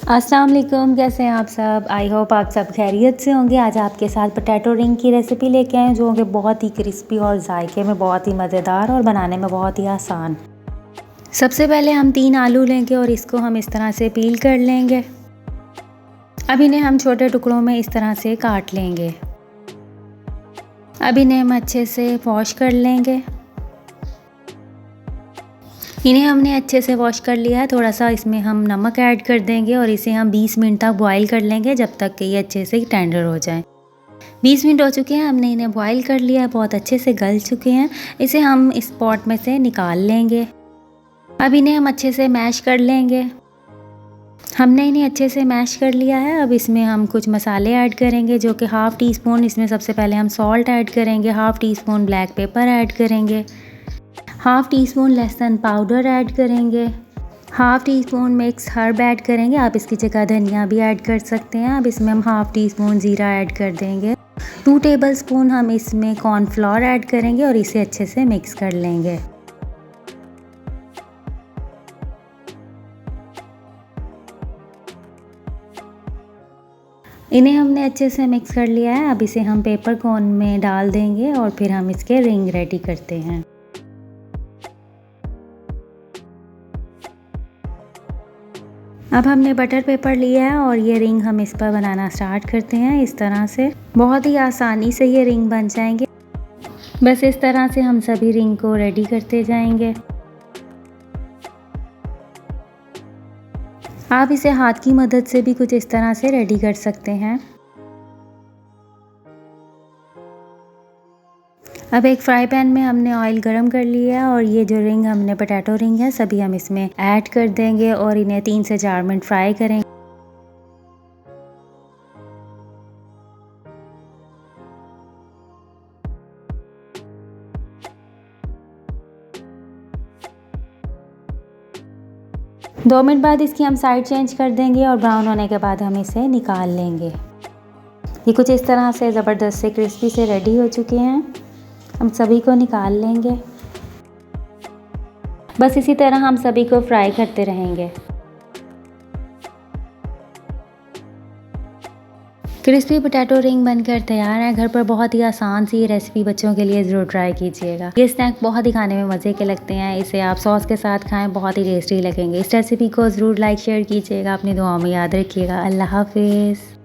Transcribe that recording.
अस्सलाम वालेकुम, कैसे हैं आप सब। आई होप आप सब खैरियत से होंगे। आज आपके साथ पोटैटो रिंग की रेसिपी लेके आए हैं जो कि बहुत ही क्रिस्पी और जायके में बहुत ही मज़ेदार और बनाने में बहुत ही आसान। सबसे पहले हम 3 आलू लेंगे और इसको हम इस तरह से पील कर लेंगे। अब इन्हें हम छोटे टुकड़ों में इस तरह से काट लेंगे। अब इन्हें हम अच्छे से वॉश कर लेंगे। इन्हें हमने अच्छे से वॉश कर लिया है। थोड़ा सा इसमें हम नमक ऐड कर देंगे और इसे हम 20 मिनट तक बॉईल कर लेंगे जब तक कि ये अच्छे से टेंडर हो जाए। 20 मिनट हो चुके हैं, हमने इन्हें बॉईल कर लिया है, बहुत अच्छे से गल चुके हैं। इसे हम इस पॉट में से निकाल लेंगे। अब इन्हें हम अच्छे से मैश कर लेंगे। हमने इन्हें अच्छे से मैश कर लिया है। अब इसमें हम कुछ मसाले ऐड करेंगे जो कि हाफ़ टी स्पून, इसमें सबसे पहले हम सॉल्ट ऐड करेंगे, half tea spoon black pepper add करेंगे, हाफ़ टी स्पून लहसुन पाउडर ऐड करेंगे, half tea spoon mix herb add करेंगे। आप इसकी जगह धनिया भी ऐड कर सकते हैं। अब इसमें हम हाफ़ टी स्पून ज़ीरा ऐड कर देंगे। 2 टेबलस्पून हम इसमें कॉर्नफ्लोर ऐड करेंगे और इसे अच्छे से मिक्स कर लेंगे। इन्हें हमने अच्छे से मिक्स कर लिया है। अब इसे हम पेपर कोन में डाल देंगे और फिर हम इसके रिंग रेडी करते हैं। अब हमने बटर पेपर लिया है और ये रिंग हम इस पर बनाना स्टार्ट करते हैं। इस तरह से बहुत ही आसानी से ये रिंग बन जाएंगे। बस इस तरह से हम सभी रिंग को रेडी करते जाएंगे। आप इसे हाथ की मदद से भी कुछ इस तरह से रेडी कर सकते हैं। अब एक फ्राई पैन में हमने ऑयल गरम कर लिया है और ये जो रिंग हमने पोटैटो रिंग है सभी हम इसमें ऐड कर देंगे और इन्हें 3 से 4 मिनट फ्राई करेंगे। दो मिनट बाद इसकी हम साइड चेंज कर देंगे और ब्राउन होने के बाद हम इसे निकाल लेंगे। ये कुछ इस तरह से ज़बरदस्त से क्रिस्पी से रेडी हो चुके हैं। हम सभी को निकाल लेंगे। बस इसी तरह हम सभी को फ्राई करते रहेंगे। क्रिस्पी पोटैटो रिंग बनकर तैयार है। घर पर बहुत ही आसान सी रेसिपी बच्चों के लिए ज़रूर ट्राई कीजिएगा। ये स्नैक बहुत ही खाने में मज़े के लगते हैं। इसे आप सॉस के साथ खाएं, बहुत ही टेस्टी लगेंगे। इस रेसिपी को ज़रूर लाइक शेयर कीजिएगा। अपनी दुआओं में याद रखिएगा। अल्लाह हाफिज़।